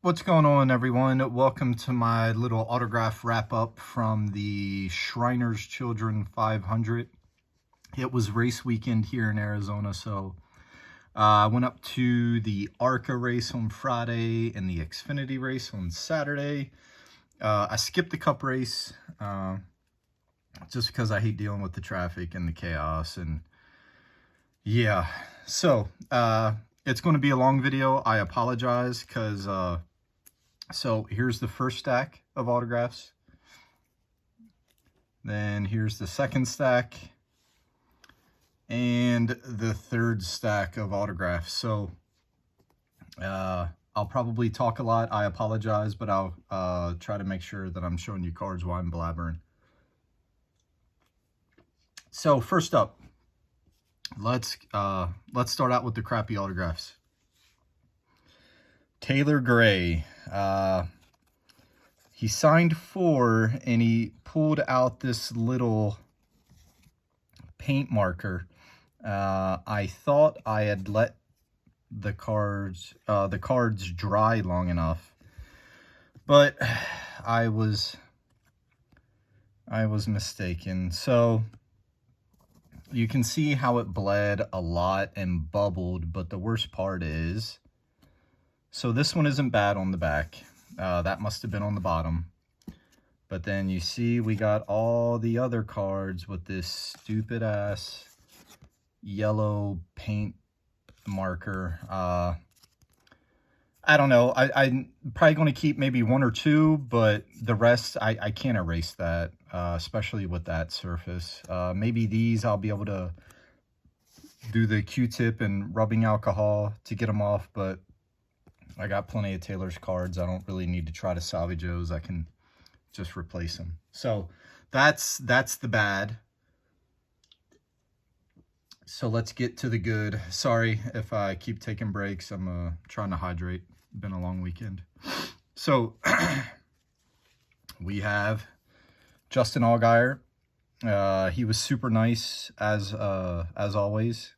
What's going on, everyone? Welcome to my little autograph wrap up from the Shriners Children 500. It was race weekend here in Arizona, so I went up to the ARCA race on Friday and the Xfinity race on Saturday. I skipped the Cup race just because I hate dealing with the traffic and the chaos. And yeah, so it's going to be a long video. I apologize because so here's the first stack of autographs. Then here's the second stack. And the third stack of autographs. So I'll probably talk a lot. I apologize, but I'll try to make sure that I'm showing you cards while I'm blabbering. So first up, let's start out with the crappy autographs. Taylor Gray. He signed 4 and he pulled out this little paint marker. I thought I had let the cards dry long enough, but I was mistaken. So you can see how it bled a lot and bubbled, but the worst part is, so this one isn't bad on the back. That must have been on the bottom. But then you see we got all the other cards with this stupid ass yellow paint marker. I don't know. I'm probably going to keep maybe 1 or 2, but the rest I can't erase that, especially with that surface. Maybe these I'll be able to do the Q-tip and rubbing alcohol to get them off, but I got plenty of Taylor's cards. I don't really need to try to salvage those. I can just replace them. So that's the bad. So let's get to the good. Sorry if I keep taking breaks. I'm trying to hydrate. Been a long weekend. So we have Justin Allgaier. He was super nice as always.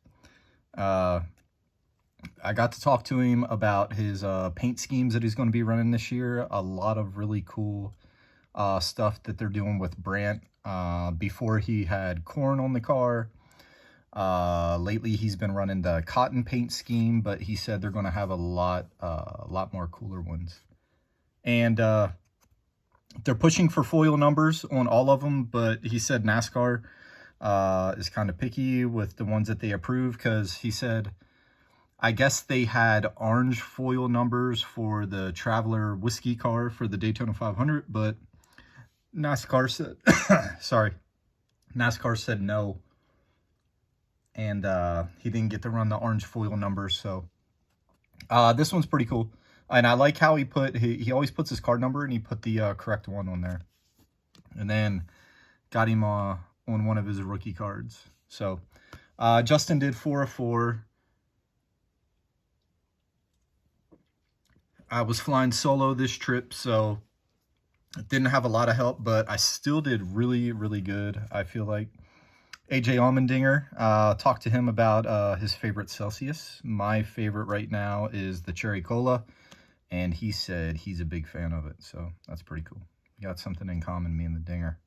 I got to talk to him about his paint schemes that he's going to be running this year. A lot of really cool stuff that they're doing with Brandt. Before he had corn on the car. Lately he's been running the cotton paint scheme, but he said they're going to have a lot more cooler ones. And they're pushing for foil numbers on all of them, but he said NASCAR is kind of picky with the ones that they approve, because he said, I guess they had orange foil numbers for the Traveler whiskey car for the Daytona 500, but NASCAR said, sorry, NASCAR said no. And he didn't get to run the orange foil numbers. So this one's pretty cool. And I like how he always puts his card number and he put the correct one on there. And then got him on one of his rookie cards. So Justin did 4 of 4. I was flying solo this trip, so didn't have a lot of help, but I still did really, really good, I feel like. AJ Allmendinger, talked to him about his favorite Celsius. My favorite right now is the Cherry Cola, and he said he's a big fan of it, so that's pretty cool. We got something in common, me and the Dinger.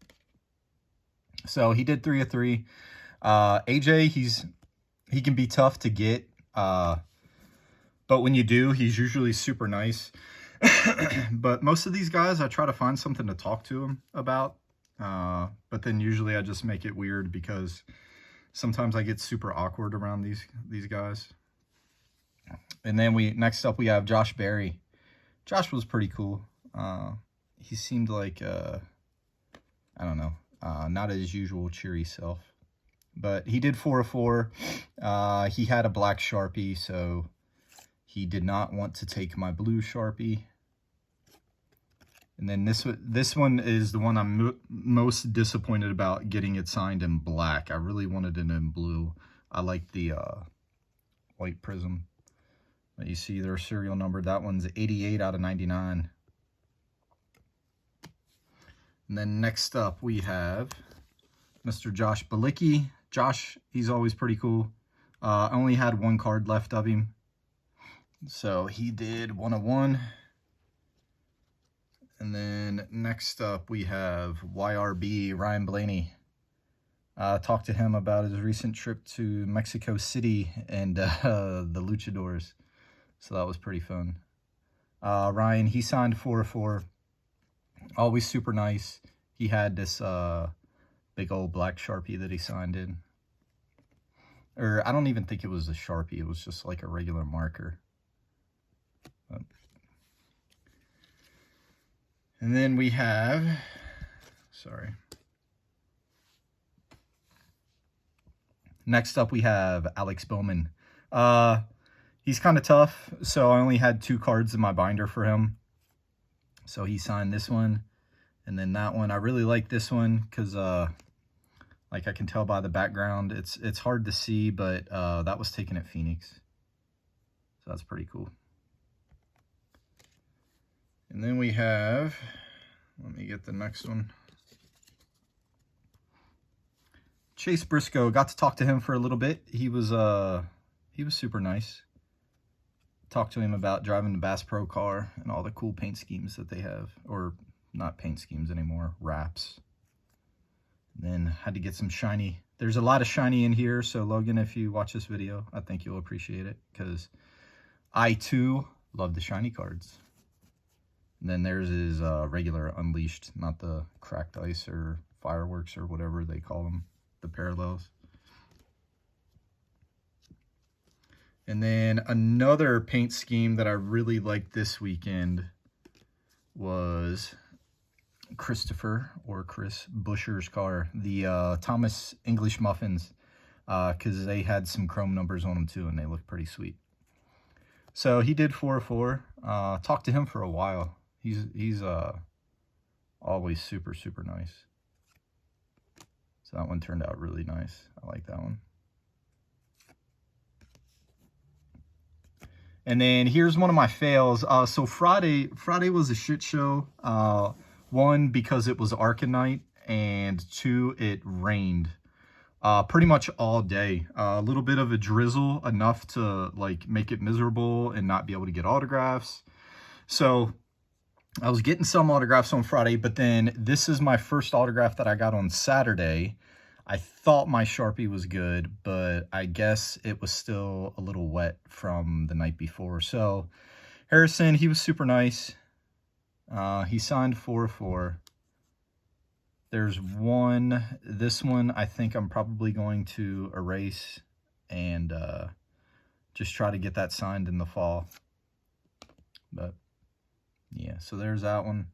So he did 3 of 3. AJ, he can be tough to get, but when you do, he's usually super nice. But most of these guys, I try to find something to talk to him about. But then usually I just make it weird, because sometimes I get super awkward around these guys. And then next up we have Josh Berry. Josh was pretty cool. He seemed like I don't know, not his usual cheery self. But he did 4 of 4. He had a black Sharpie, so he did not want to take my blue Sharpie. And then this one is the one I'm most disappointed about, getting it signed in black. I really wanted it in blue. I like the white prism. But you see their serial number. That one's 88 out of 99. And then next up we have Mr. Josh Bilicki. Josh, he's always pretty cool. I only had 1 card left of him. So he did 1 of 1. And then next up we have YRB, Ryan Blaney. Talked to him about his recent trip to Mexico City and the Luchadors. So that was pretty fun. Ryan, he signed 4/4. Always super nice. He had this big old black Sharpie that he signed in. Or I don't even think it was a Sharpie. It was just like a regular marker. And then we have, next up we have Alex Bowman. He's kind of tough, so I only had 2 cards in my binder for him. So he signed this one, and then that one. I really like this one because, like I can tell by the background, it's hard to see, but that was taken at Phoenix. So that's pretty cool. And then we have, let me get the next one. Chase Briscoe, got to talk to him for a little bit. He was super nice. Talked to him about driving the Bass Pro car and all the cool paint schemes that they have, or not paint schemes anymore, wraps. And then had to get some shiny. There's a lot of shiny in here, so Logan, if you watch this video, I think you'll appreciate it because I too love the shiny cards. And then there's his regular Unleashed, not the cracked ice or fireworks or whatever they call them, the parallels. And then another paint scheme that I really liked this weekend was Christopher or Chris Buescher's car, the Thomas English Muffins, because they had some chrome numbers on them too, and they looked pretty sweet. So he did 4/4. Talked to him for a while. He's always super, super nice. So that one turned out really nice. I like that one. And then here's one of my fails. So Friday was a shit show. 1, because it was Arcanite, and 2, it rained pretty much all day. A little bit of a drizzle, enough to like make it miserable and not be able to get autographs. So I was getting some autographs on Friday, but then this is my first autograph that I got on Saturday. I thought my Sharpie was good, but I guess it was still a little wet from the night before. So Harrison, he was super nice. He signed 4/4. There's one, this one I think I'm probably going to erase and just try to get that signed in the fall. But yeah, so there's that one.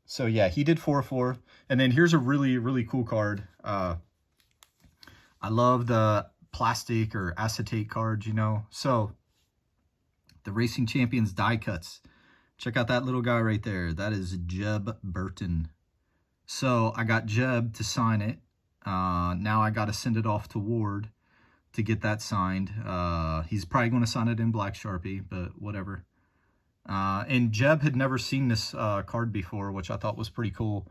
So yeah, he did 4/4. And then here's a really, really cool card. I love the plastic or acetate cards, you know. So the Racing Champions die cuts. Check out that little guy right there. That is Jeb Burton. So I got Jeb to sign it. Now I got to send it off to Ward to get that signed. He's probably going to sign it in black Sharpie, but whatever. And Jeb had never seen this card before, which I thought was pretty cool.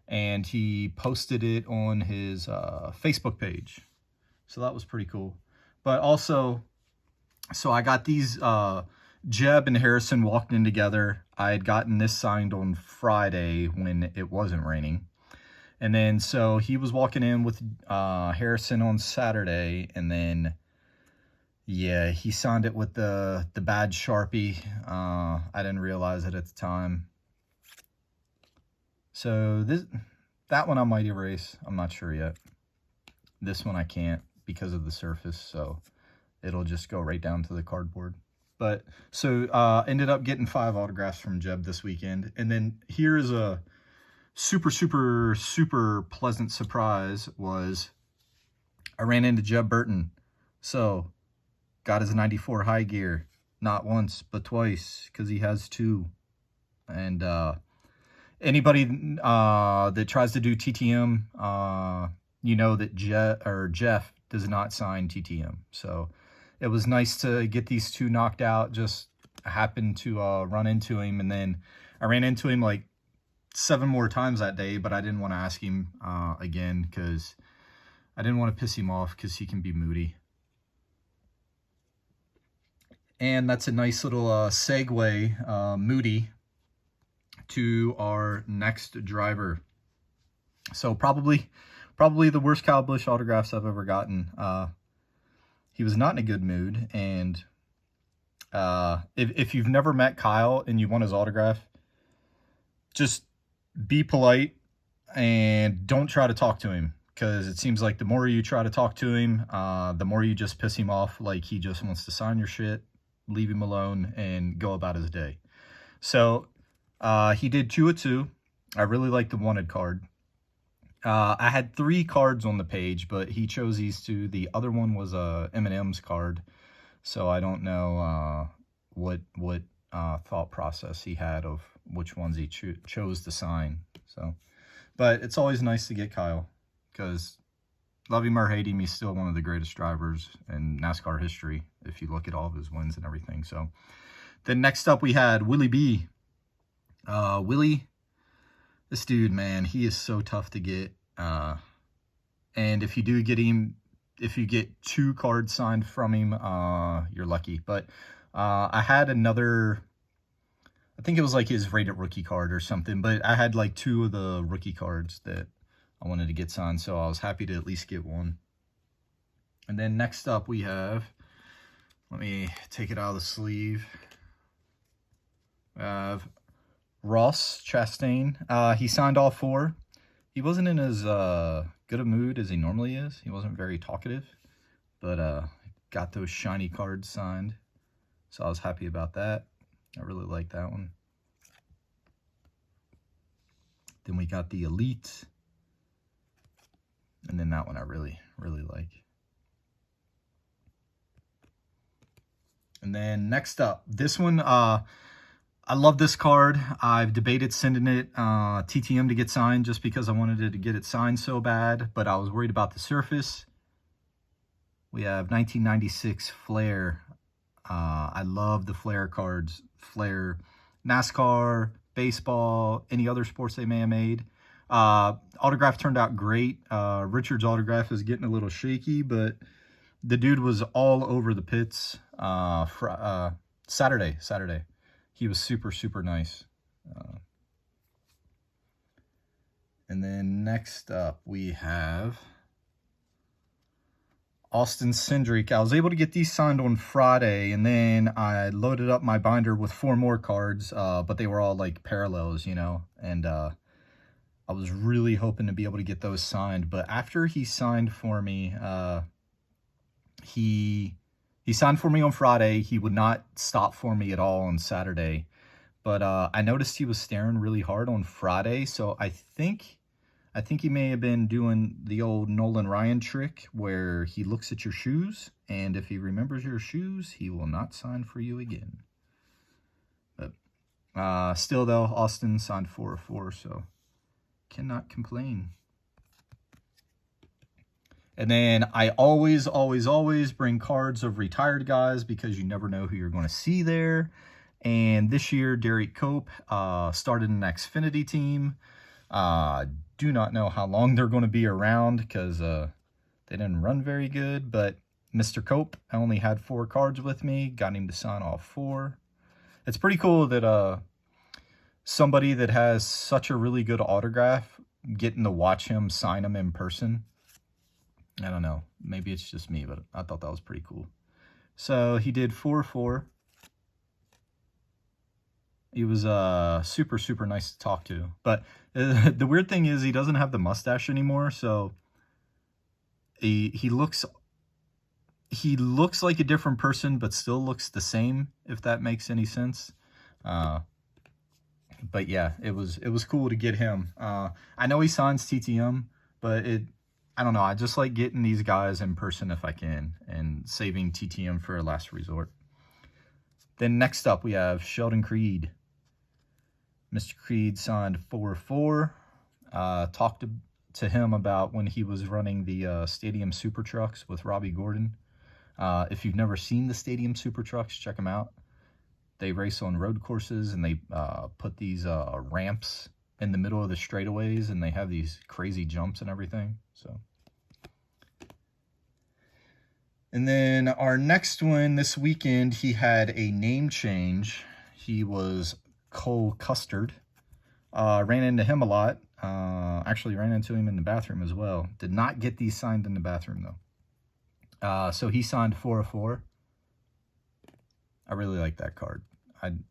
And he posted it on his Facebook page. So that was pretty cool. But also, so I got these, Jeb and Harrison walked in together. I had gotten this signed on Friday when it wasn't raining. And then, so he was walking in with Harrison on Saturday. And then, yeah, he signed it with the bad Sharpie. I didn't realize it at the time. So that one I might erase. I'm not sure yet. This one I can't because of the surface, so it'll just go right down to the cardboard. But so ended up getting 5 autographs from Jeb this weekend. And then here's a super, super, super pleasant surprise was I ran into Jeb Burton. So got his 94 high gear, not once, but twice, because he has 2. And anybody that tries to do TTM, you know that Jeff does not sign TTM. So it was nice to get these 2 knocked out. Just happened to run into him. And then I ran into him like 7 more times that day, but I didn't want to ask him again because I didn't want to piss him off because he can be moody. And that's a nice little segue, Moody. to our next driver. So probably the worst Kyle Busch autographs I've ever gotten. He was not in a good mood, and if you've never met Kyle and you want his autograph, just be polite and don't try to talk to him, because it seems like the more you try to talk to him, the more you just piss him off. Like he just wants to sign your shit, leave him alone, and go about his day. So he did 2 of 2. I really like the wanted card. I had 3 cards on the page, but he chose these 2. The other one was a M&M's card, so I don't know what thought process he had of which ones he chose to sign. So, but it's always nice to get Kyle, because love him or hate him, he's still one of the greatest drivers in NASCAR history if you look at all of his wins and everything. So then next up we had Willie B. Willie, this dude, man, he is so tough to get. And if you do get him, if you get 2 cards signed from him, you're lucky. But I had another, I think it was like his rated rookie card or something, but I had like 2 of the rookie cards that I wanted to get signed, so I was happy to at least get one. And then next up we have, let me take it out of the sleeve. We have Ross Chastain. He signed all 4. He wasn't in as good a mood as he normally is. He wasn't very talkative, but got those shiny cards signed, so I was happy about that. I really like that one. Then we got the Elite, and then that one I really like. And then next up, this one, I love this card. I've debated sending it TTM to get signed just because I wanted it to get it signed so bad, but I was worried about the surface. We have 1996 Flair. I love the Flair cards. Flair, NASCAR, baseball, any other sports they may have made. Autograph turned out great. Richard's autograph is getting a little shaky, but the dude was all over the pits Saturday. He was super nice. And then next up we have Austin Cindric. I was able to get these signed on Friday, and then I loaded up my binder with 4 more cards, but they were all like parallels, you know, and I was really hoping to be able to get those signed. But after he signed for me, he signed for me on Friday. He would not stop for me at all on Saturday. But I noticed he was staring really hard on Friday, so I think he may have been doing the old Nolan Ryan trick where he looks at your shoes, and if he remembers your shoes, he will not sign for you again. But still, though, Austin signed 4 of 4, so cannot complain. And then I always bring cards of retired guys, because you never know who you're going to see there. And this year, Derek Cope started an Xfinity team. Do not know how long they're going to be around, because they didn't run very good. But Mr. Cope, I only had 4 cards with me. Got him to sign all 4. It's pretty cool that somebody that has such a really good autograph, getting to watch him sign them in person. I don't know. Maybe it's just me, but I thought that was pretty cool. So he did 4-4. He was super nice to talk to. But the weird thing is he doesn't have the mustache anymore, so he looks like a different person, but still looks the same, if that makes any sense. But yeah, it was cool to get him. I know he signs TTM, but I don't know. I just like getting these guys in person if I can, and saving TTM for a last resort. Then next up we have Sheldon Creed. Mr. Creed signed 4-4. Talked to him about when he was running the Stadium Super Trucks with Robbie Gordon. If you've never seen the Stadium Super Trucks, check them out. They race on road courses, and they put these ramps in the middle of the straightaways, and they have these crazy jumps and everything. So, and then our next one this weekend, he had a name change. He was Cole Custard. Ran into him a lot. Actually ran into him in the bathroom as well. Did not get these signed in the bathroom though. So he signed 404. I really like that card.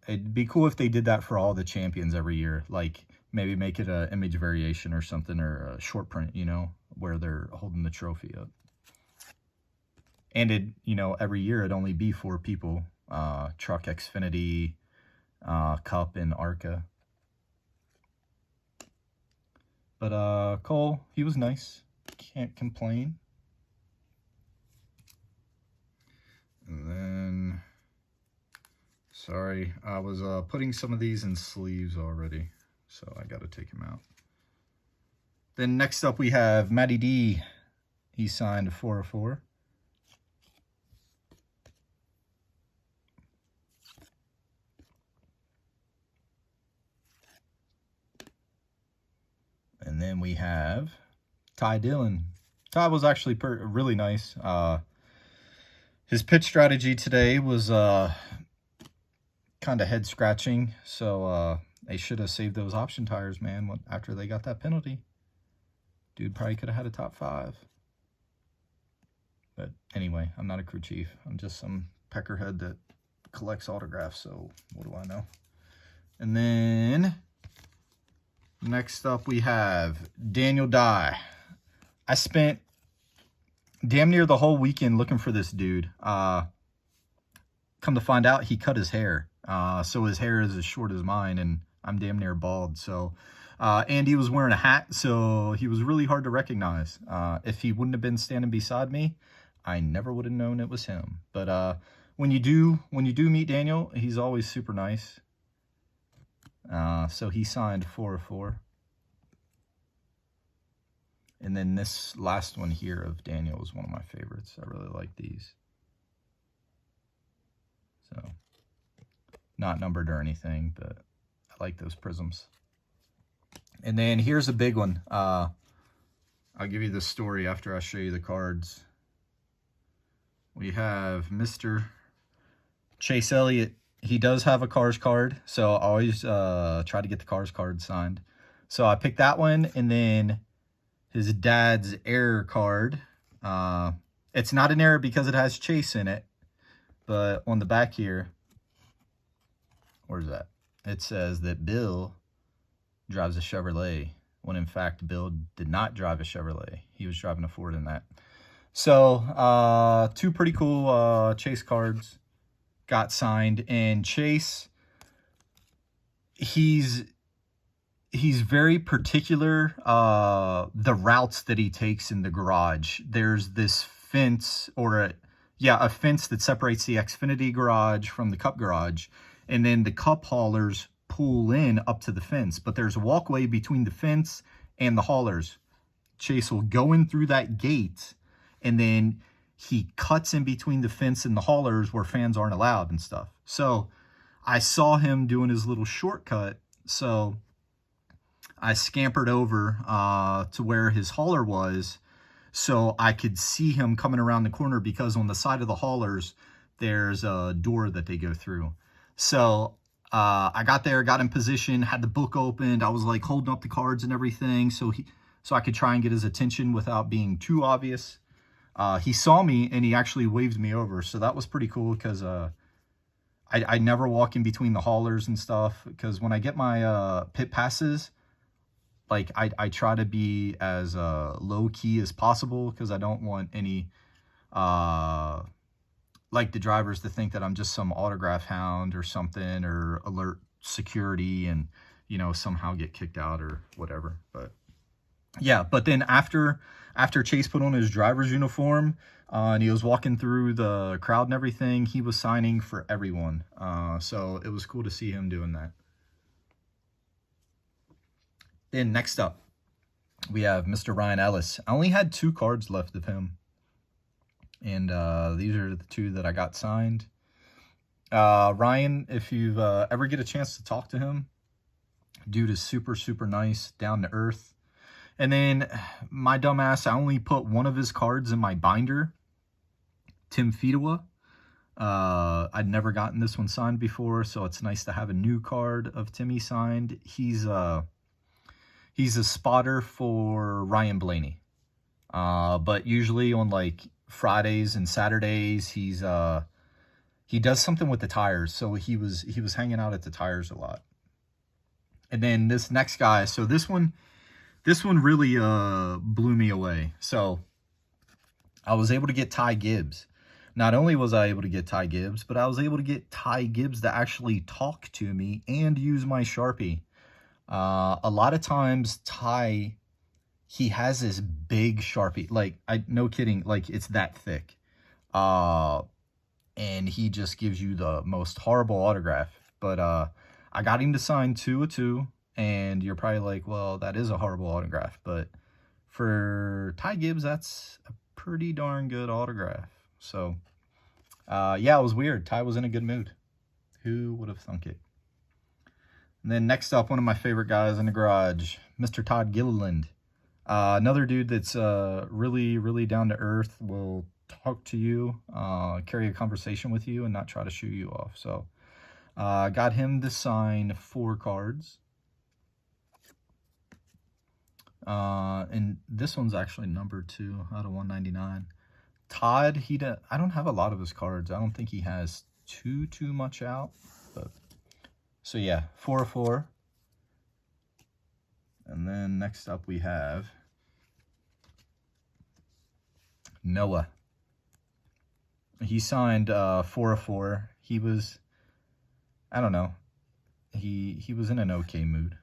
It'd be cool if they did that for all the champions every year. Like maybe make it an image variation or something, or a short print, you know, where they're holding the trophy up. And it, you know, every year it'd only be 4 people. Truck, Xfinity, Cup, and Arca. But Cole, he was nice. Can't complain. And then, sorry, I was putting some of these in sleeves already, so I got to take him out. Then next up we have Matty D. He signed 404. And then we have Ty Dillon. Ty was actually really nice. His pitch strategy today was kind of head scratching. So they should have saved those option tires, man, after they got that penalty. Dude probably could have had a top 5. But anyway, I'm not a crew chief. I'm just some peckerhead that collects autographs. So what do I know? And then next up we have Daniel Dye. I spent damn near the whole weekend looking for this dude. Come to find out, he cut his hair. So his hair is as short as mine, and I'm damn near bald. So, and he was wearing a hat, so he was really hard to recognize. If he wouldn't have been standing beside me, I never would have known it was him. But when you do meet Daniel, he's always super nice. So he signed 404. And then this last one here of Daniel is one of my favorites. I really like these. So, not numbered or anything, but I like those prisms. And then here's a big one. I'll give you the story after I show you the cards. We have Mr. Chase Elliott. He does have a Cars card, so I always try to get the Cars card signed. So I picked that one, and then his dad's error card. It's not an error because it has Chase in it, but on the back here, where's that? It says that Bill drives a Chevrolet, when in fact Bill did not drive a Chevrolet. He was driving a Ford in that. So 2 pretty cool Chase cards got signed, and Chase, he's very particular, the routes that he takes in the garage. There's this fence, or a fence that separates the Xfinity garage from the Cup garage, and then the Cup haulers pull in up to the fence, but there's a walkway between the fence and the haulers. Chase will go in through that gate, and then he cuts in between the fence and the haulers where fans aren't allowed and stuff. So I saw him doing his little shortcut, so I scampered over to where his hauler was, so I could see him coming around the corner, because on the side of the haulers, there's a door that they go through. So I got there, got in position, had the book opened. I was like holding up the cards and everything, so I could try and get his attention without being too obvious. He saw me, and he actually waved me over, so that was pretty cool, because I never walk in between the haulers and stuff, because when I get my pit passes, like I try to be as low key as possible, because I don't want any like the drivers to think that I'm just some autograph hound or something, or alert security and, you know, somehow get kicked out or whatever. But yeah, but then after Chase put on his driver's uniform, and he was walking through the crowd and everything, he was signing for everyone. So it was cool to see him doing that. Then next up, we have Mr. Ryan Ellis. I only had 2 cards left of him, and these are the 2 that I got signed. Ryan, if you ever get a chance to talk to him, dude is super, super nice, down to earth. And then my dumbass, I only put one of his cards in my binder, Tim Fedewa. I'd never gotten this one signed before, so it's nice to have a new card of Timmy signed. He's a spotter for Ryan Blaney. But usually on like Fridays and Saturdays, he does something with the tires. So he was hanging out at the tires a lot. And then this next guy, so this one really blew me away. So I was able to get Ty Gibbs. Not only was I able to get Ty Gibbs, but I was able to get Ty Gibbs to actually talk to me and use my Sharpie. A lot of times Ty, he has this big Sharpie, like, no kidding, like it's that thick. And he just gives you the most horrible autograph. But I got him to sign 2 of 2, and you're probably like, well, that is a horrible autograph. But for Ty Gibbs, that's a pretty darn good autograph. So, yeah, it was weird. Ty was in a good mood. Who would have thunk it? And then next up, one of my favorite guys in the garage, Mr. Todd Gilliland. Another dude that's really, really down to earth, will talk to you, carry a conversation with you, and not try to shoo you off. So, got him to sign 4 cards. And this one's actually number 2 out of 199. Todd, I don't have a lot of his cards. I don't think he has too much out. But so yeah, 4 of 4. And then next up we have Noah. He signed 4 of 4. He was, I don't know, he was in an okay mood.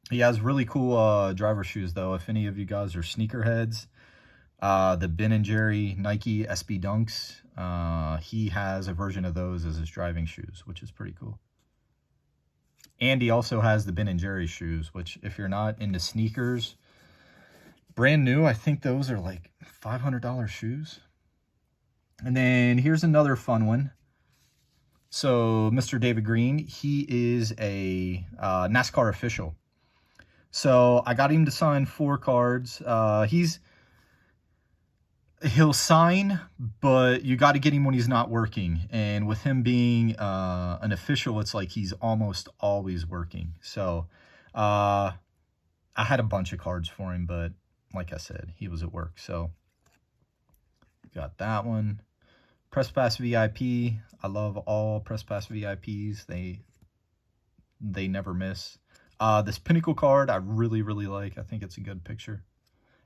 He has really cool driver shoes, though. If any of you guys are sneakerheads, the Ben & Jerry Nike SB Dunks, he has a version of those as his driving shoes, which is pretty cool. And he also has the Ben & Jerry shoes, which, if you're not into sneakers, brand new, I think those are like $500 shoes. And then here's another fun one. So Mr. David Green, he is a NASCAR official. So I got him to sign 4 cards. He'll sign, but you got to get him when he's not working. And with him being an official, it's like he's almost always working. So I had a bunch of cards for him, but like I said, he was at work. So got that one. Press Pass VIP. I love all Press Pass VIPs. They never miss. This Pinnacle card I really, really like. I think it's a good picture.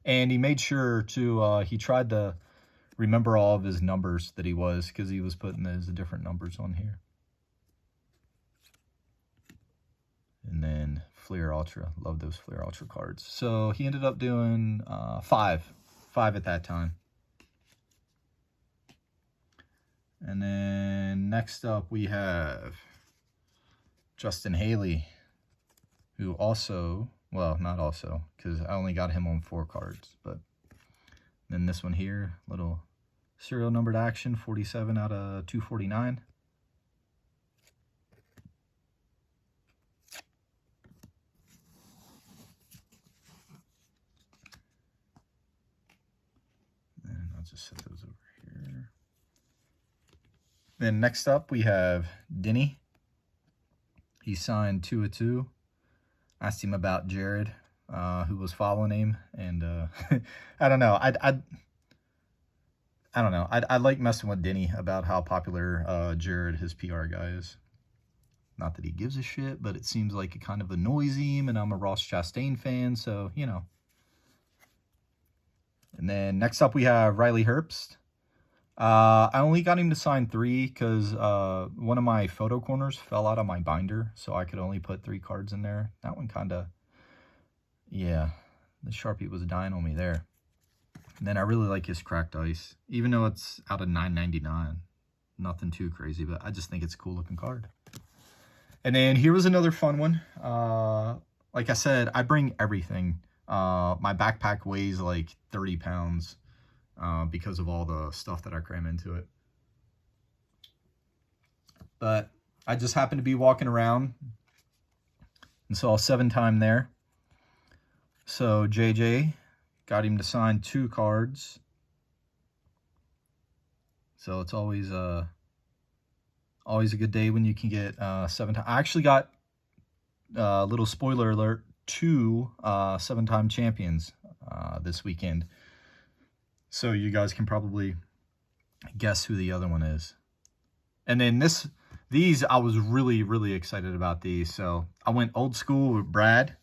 And he made sure to, he tried to remember all of his numbers that he was, because he was putting his different numbers on here. And then Fleer Ultra. Love those Fleer Ultra cards. So he ended up doing 5 at that time. And then next up we have Justin Haley, who also, well, not also, because I only got him on 4 cards. But then this one here, little serial numbered action, 47 out of 249. And I'll just set those over here. Then next up we have Denny. He signed 2 of 2. Asked him about Jared, who was following him, and I don't know. I don't know. I like messing with Denny about how popular Jared, his PR guy, is. Not that he gives a shit, but it seems like it kind of annoys him, and I'm a Ross Chastain fan, so, you know. And then next up we have Riley Herbst. I only got him to sign 3 because one of my photo corners fell out of my binder, so I could only put 3 cards in there. That one kind of, yeah, the Sharpie was dying on me there. And then I really like his cracked ice, even though it's out of $9.99. Nothing too crazy, but I just think it's a cool looking card. And then here was another fun one. Like I said, I bring everything. My backpack weighs like 30 pounds. Because of all the stuff that I cram into it. But I just happened to be walking around and saw 7-time there. So JJ got him to sign 2 cards. So it's always a good day when you can get 7 times. I actually got little spoiler alert, 2 7-time champions this weekend. So you guys can probably guess who the other one is. And then these I was really excited about these. So I went old school with Brad,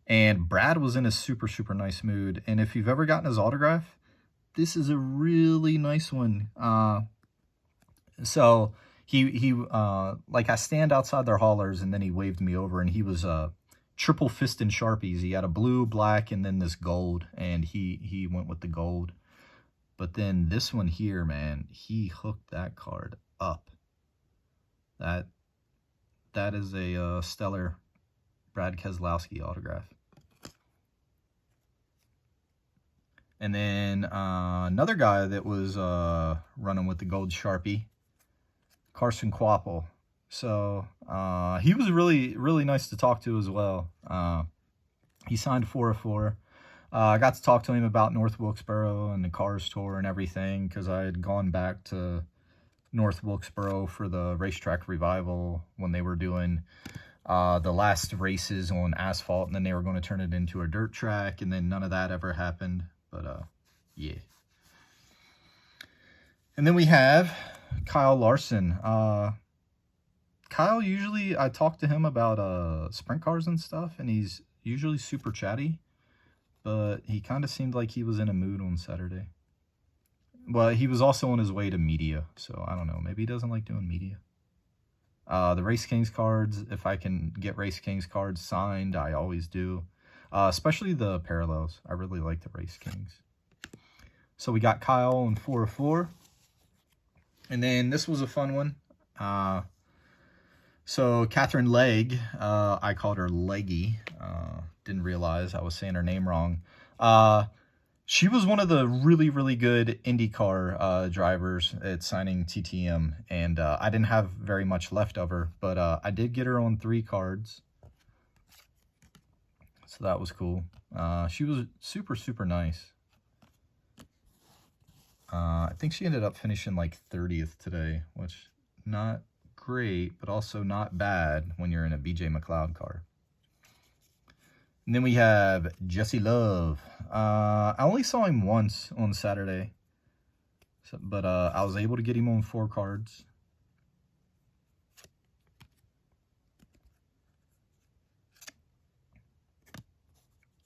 and Brad was in a super nice mood. And if you've ever gotten his autograph, this is a really nice one. So he like, I stand outside their haulers, and then he waved me over, and he was triple fisting Sharpies. He had a blue, black, and then this gold, and he went with the gold. But then this one here, man, he hooked that card up. That is a stellar Brad Keselowski autograph. And then another guy that was running with the gold Sharpie, Carson Kvapil. So he was really nice to talk to as well. He signed 4 of 4. I got to talk to him about North Wilkesboro and the Cars Tour and everything, because I had gone back to North Wilkesboro for the racetrack revival when they were doing the last races on asphalt, and then they were going to turn it into a dirt track, and then none of that ever happened. But yeah. And then we have Kyle Larson. Kyle, usually I talk to him about sprint cars and stuff, and he's usually super chatty, but he kind of seemed like he was in a mood on Saturday. Well, he was also on his way to media, so I don't know. Maybe he doesn't like doing media. The Race Kings cards, if I can get Race Kings cards signed, I always do. Especially the parallels. I really like the Race Kings. So we got Kyle on 4 of 4. And then this was a fun one. So Catherine Legg, I called her Leggy. Didn't realize I was saying her name wrong. She was one of the really good IndyCar drivers at signing TTM, and I didn't have very much left of her, but I did get her on 3 cards, so that was cool. She was super nice. I think she ended up finishing like 30th today, which not great, but also not bad when you're in a BJ McLeod car. And then we have Jesse Love. I only saw him once on Saturday, but I was able to get him on 4 cards.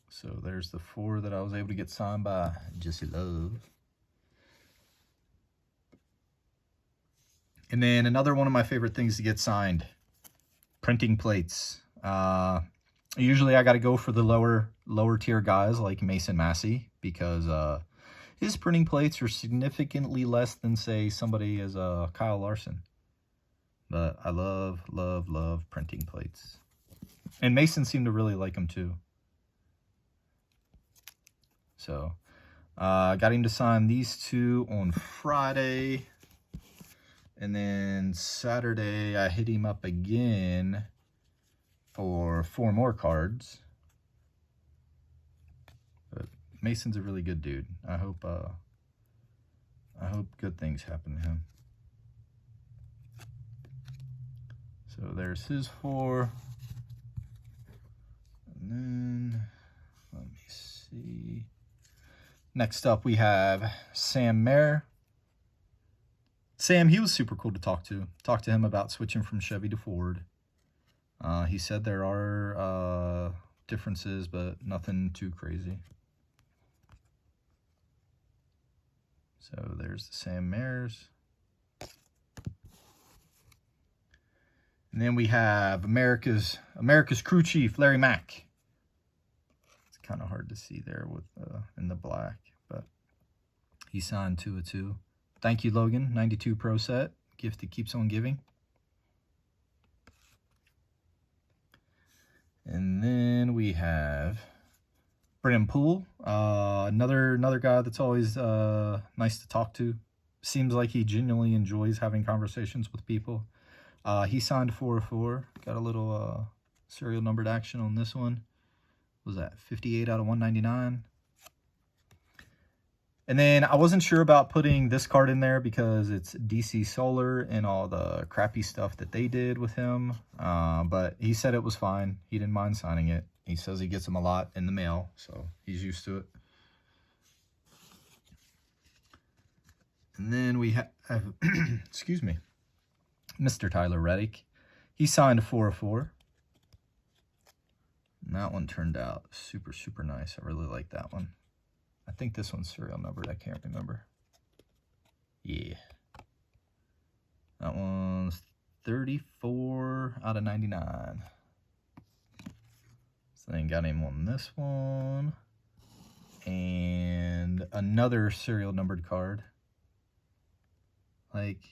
So there's the 4 that I was able to get signed by Jesse Love. And then another one of my favorite things to get signed, printing plates. Usually I got to go for the lower tier guys like Mason Massey, because his printing plates are significantly less than, say, somebody as Kyle Larson. But I love printing plates. And Mason seemed to really like them too. So I got him to sign these 2 on Friday. And then Saturday, I hit him up again for 4 more cards. But Mason's a really good dude. I hope good things happen to him. So there's his 4. And then, let me see. Next up, we have Sam Mayer. Sam, he was super cool to talk to. Talked to him about switching from Chevy to Ford. He said there are differences, but nothing too crazy. So there's the Sam Mayers. And then we have America's crew chief, Larry Mack. It's kind of hard to see there with in the black, but he signed 2 of 2. Thank you, Logan. 92 Pro Set. Gift that keeps on giving. And then we have Brennan Poole. Another guy that's always nice to talk to. Seems like he genuinely enjoys having conversations with people. He signed 4 of 4. Got a little serial numbered action on this one. What was that 58 out of 199? And then I wasn't sure about putting this card in there because it's DC Solar and all the crappy stuff that they did with him. But he said it was fine. He didn't mind signing it. He says he gets them a lot in the mail, so he's used to it. And then we have, excuse me, Mr. Tyler Reddick. He signed 4/4. And that one turned out super, super nice. I really like that one. I think this one's serial numbered. I can't remember. Yeah. That one's 34 out of 99. So then got him on this one. And another serial numbered card. Like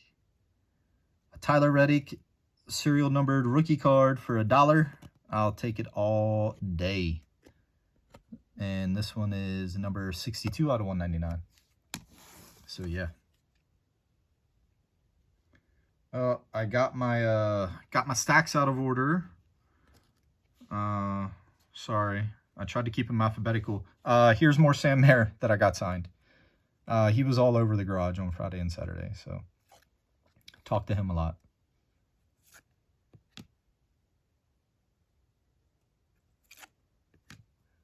a Tyler Reddick serial numbered rookie card for $1. I'll take it all day. And this one is number 62 out of 199. So yeah. I got my stacks out of order. Sorry. I tried to keep them alphabetical. Here's more Sam Mayer that I got signed. He was all over the garage on Friday and Saturday, so talked to him a lot.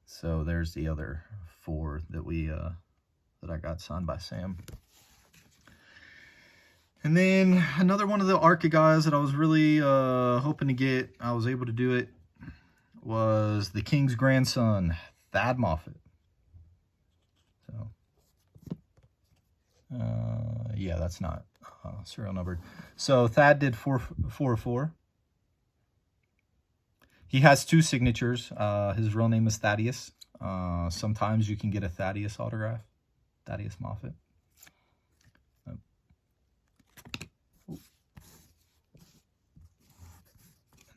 So there's the other 4 that that I got signed by Sam. And then another one of the ARCA guys that I was really hoping to get, I was able to do it, was the King's grandson, Thad Moffitt. So, yeah, that's not serial numbered. So Thad did 4/4. He has 2 signatures. His real name is Thaddeus. Sometimes you can get a Thaddeus autograph. Thaddeus Moffitt. And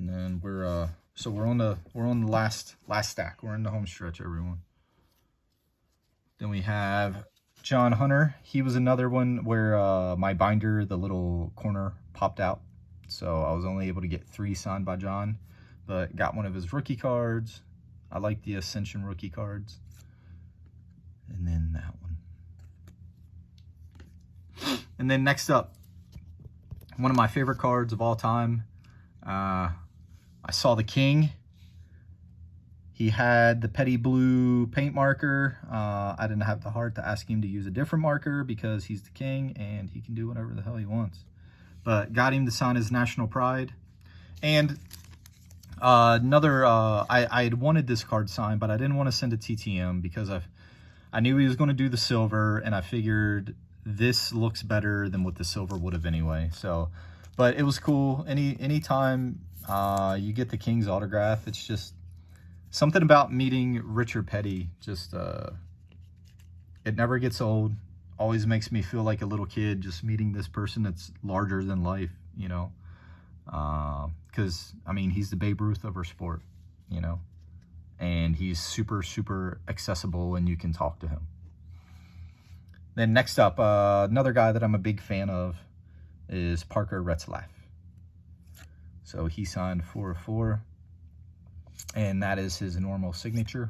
then we're on the last stack. We're in the home stretch, everyone. Then we have John Hunter. He was another one where my binder, the little corner popped out. So I was only able to get 3 signed by John, but got one of his rookie cards. I like the Ascension rookie cards. And then that one. And then next up, one of my favorite cards of all time. I saw the King. He had the Petty Blue paint marker. I didn't have the heart to ask him to use a different marker because he's the King and he can do whatever the hell he wants. But got him to sign his National Pride. And another, I had wanted this card signed, but I didn't want to send it TTM because I knew he was going to do the silver, and I figured this looks better than what the silver would have anyway. So, but it was cool. Anytime you get the King's autograph, it's just something about meeting Richard Petty. Just it never gets old. Always makes me feel like a little kid just meeting this person that's larger than life, you know. Because I mean, he's the Babe Ruth of our sport, you know, and he's super, super accessible and you can talk to him. Then next up, another guy that I'm a big fan of is Parker Retzlaff. So he signed 4/4, and that is his normal signature.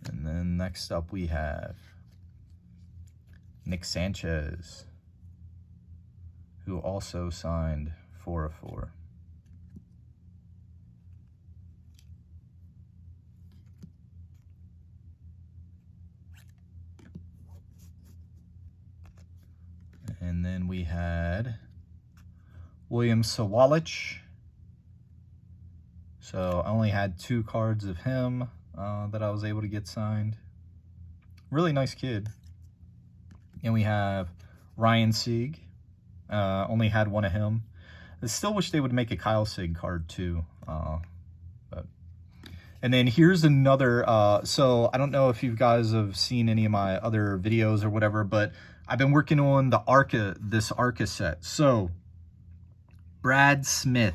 And then next up we have Nick Sanchez, who also signed 4/4. And then we had William Sawalich. So I only had 2 cards of him that I was able to get signed. Really nice kid. And we have Ryan Sieg. Only had 1 of him. I still wish they would make a Kyle Sieg card too. And then here's another. So I don't know if you guys have seen any of my other videos or whatever, but I've been working on the this ARCA set. So Brad Smith,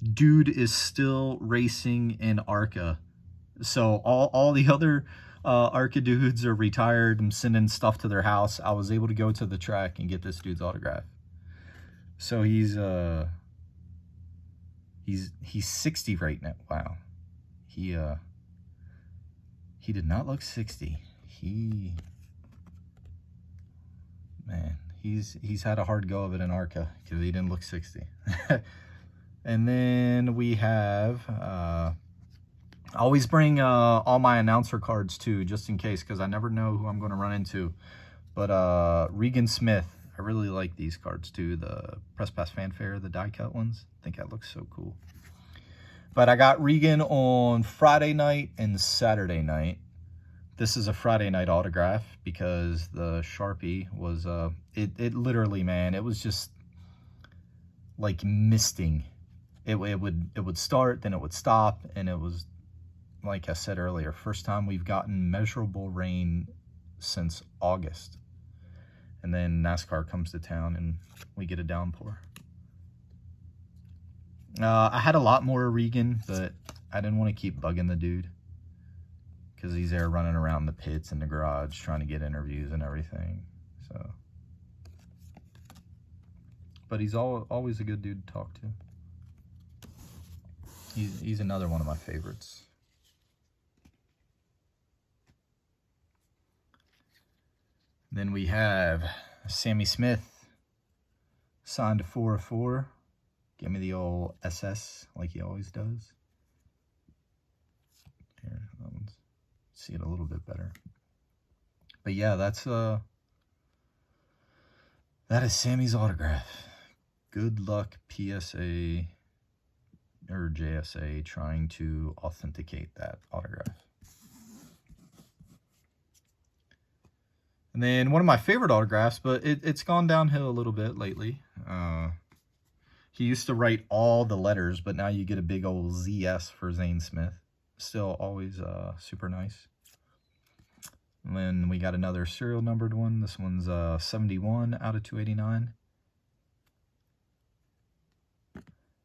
dude is still racing in ARCA. So all the other ARCA dudes are retired and sending stuff to their house. I was able to go to the track and get this dude's autograph. So he's 60 right now. Wow. He did not look 60. Man, he's had a hard go of it in ARCA because he didn't look 60. And then we have, I always bring all my announcer cards too, just in case, because I never know who I'm going to run into. But Regan Smith, I really like these cards too, the Press Pass Fanfare, the die cut ones. I think that looks so cool. But I got Regan on Friday night and Saturday night. This is a Friday night autograph because the Sharpie was, it literally, man, it was just like misting. It would start, then it would stop, and it was, like I said earlier, first time we've gotten measurable rain since August. And then NASCAR comes to town and we get a downpour. I had a lot more Regan, but I didn't want to keep bugging the dude because he's there running around the pits in the garage trying to get interviews and everything. So, but he's always a good dude to talk to. He's another one of my favorites. Then we have Sammy Smith, signed to 4/4. Give me the old SS like he always does. Here, that one's, see it a little bit better. But yeah, that is Sammy's autograph. Good luck, PSA or JSA, trying to authenticate that autograph. And then one of my favorite autographs, but it's gone downhill a little bit lately. He used to write all the letters, but now you get a big old ZS for Zane Smith. Still always super nice. And then we got another serial numbered one. This one's 71 out of 289.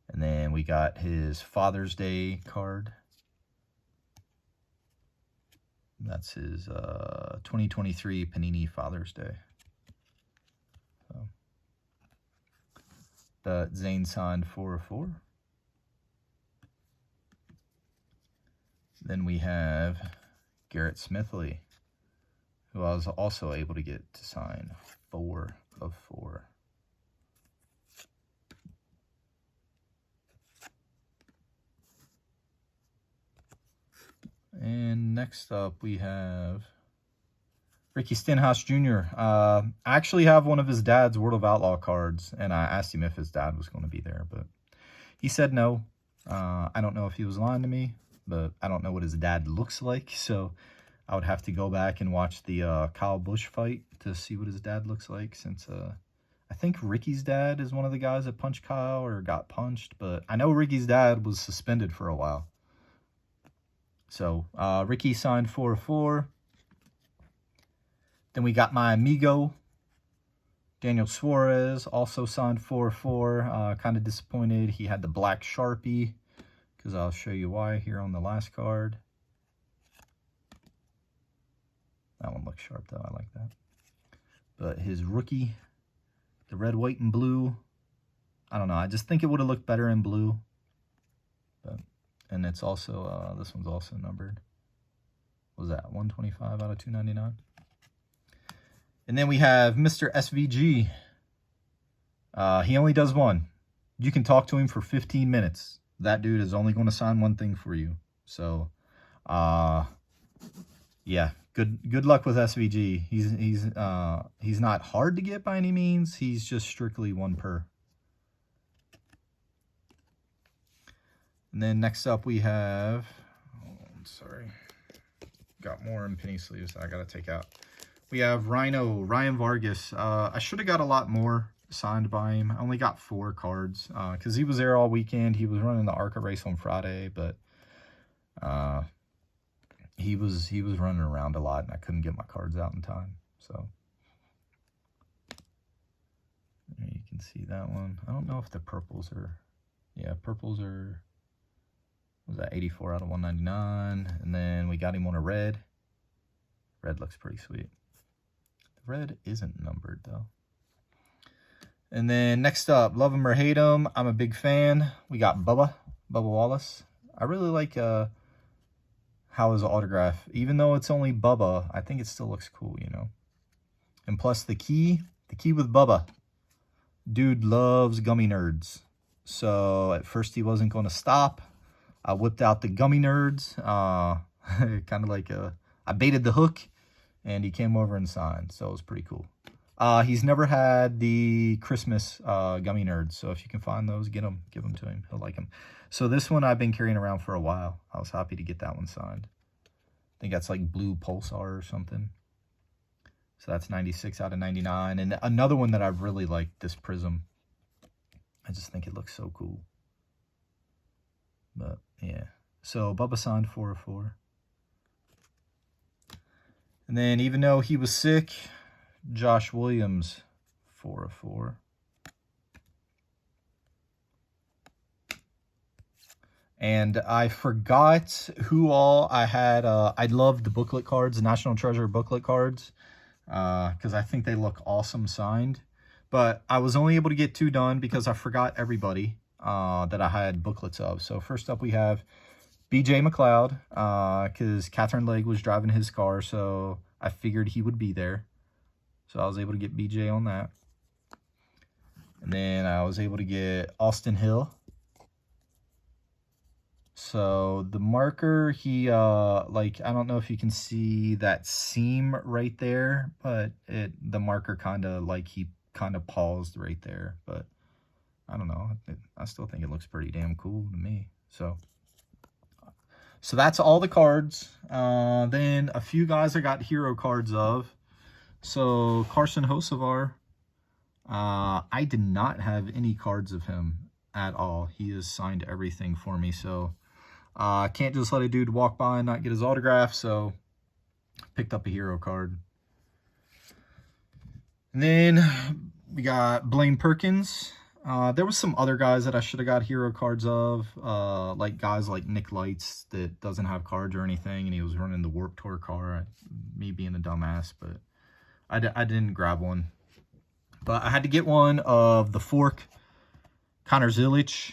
And then we got his Father's Day card. That's his 2023 Panini Father's Day. So, the Zane signed 4/4. Then we have Garrett Smithley, who I was also able to get to sign 4/4. And next up we have Ricky Stenhouse Jr. I actually have one of his dad's World of Outlaw cards, and I asked him if his dad was going to be there, but he said no. I don't know if he was lying to me, but I don't know what his dad looks like, so I would have to go back and watch the Kyle Busch fight to see what his dad looks like, since I think Ricky's dad is one of the guys that punched Kyle or got punched, but I know Ricky's dad was suspended for a while. So, Ricky signed 4/4. Then we got my amigo, Daniel Suarez, also signed 4/4. Kind of disappointed he had the black Sharpie, because I'll show you why here on the last card. That one looks sharp, though. I like that. But his rookie, the red, white, and blue, I don't know. I just think it would have looked better in blue. But, and it's also, this one's also numbered. What was that? 125 out of 299. And then we have Mr. SVG. He only does one. You can talk to him for 15 minutes. That dude is only going to sign one thing for you. So, yeah, good luck with SVG. He's not hard to get by any means. He's just strictly one per. And then next up we have, got more in penny sleeves I got to take out. We have Ryan Vargas. I should have got a lot more signed by him. I only got 4 cards because he was there all weekend. He was running the ARCA race on Friday, but he was running around a lot, and I couldn't get my cards out in time. So you can see that one. I don't know if the purples are, yeah, purples are, what was that, 84 out of 199. And then we got him on a red. Red looks pretty sweet. The red isn't numbered though. And then next up, love him or hate him, I'm a big fan. We got Bubba Wallace. I really like how his autograph, even though it's only Bubba, I think it still looks cool, you know. And plus the key with Bubba. Dude loves gummy nerds. So at first he wasn't going to stop. I whipped out the gummy nerds. Kind of like I baited the hook, and he came over and signed. So it was pretty cool. He's never had the Christmas gummy nerds. So if you can find those, give them to him. He'll like them. So this one I've been carrying around for a while. I was happy to get that one signed. I think that's like Blue Pulsar or something. So that's 96 out of 99. And another one that I really like, this Prism. I just think it looks so cool. But yeah. So Bubba signed 404. And then even though he was sick, Josh Williams 404. And I forgot who all I had. I loved the booklet cards, the National Treasure booklet cards, because I think they look awesome signed. But I was only able to get 2 done because I forgot everybody that I had booklets of. So first up we have BJ McLeod, because Catherine Legg was driving his car, so I figured he would be there. So I was able to get BJ on that. And then I was able to get Austin Hill. So the marker, he, like, I don't know if you can see that seam right there, but the marker kind of, like, he kind of paused right there. But I don't know. I still think it looks pretty damn cool to me. So that's all the cards. Then a few guys I got hero cards of. So Carson Hocevar, I did not have any cards of him at all. He has signed everything for me, so I can't just let a dude walk by and not get his autograph, so picked up a hero card. And then we got Blaine Perkins. There was some other guys that I should have got hero cards of, like guys like Nick Lights that doesn't have cards or anything, and he was running the Warped Tour car. Me being a dumbass, but I didn't grab one. But I had to get one of the Fork, Connor Zilic.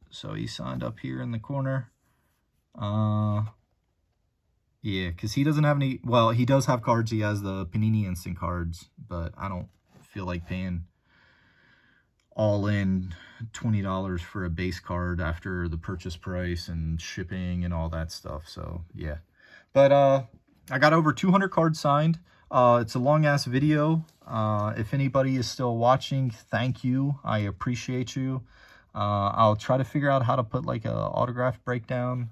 So he signed up here in the corner. Yeah, because he doesn't have any... Well, he does have cards. He has the Panini Instant cards, but I don't feel like paying all in $20 for a base card after the purchase price and shipping and all that stuff. So, yeah. But I got over 200 cards signed. It's a long-ass video. If anybody is still watching, thank you. I appreciate you. I'll try to figure out how to put like a autograph breakdown.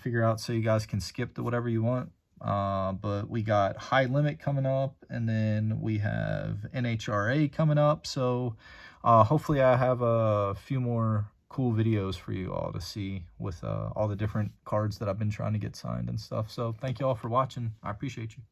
Figure out so you guys can skip to whatever you want. But we got High Limit coming up, and then we have NHRA coming up. So hopefully I have a few more cool videos for you all to see with all the different cards that I've been trying to get signed and stuff. So thank you all for watching. I appreciate you.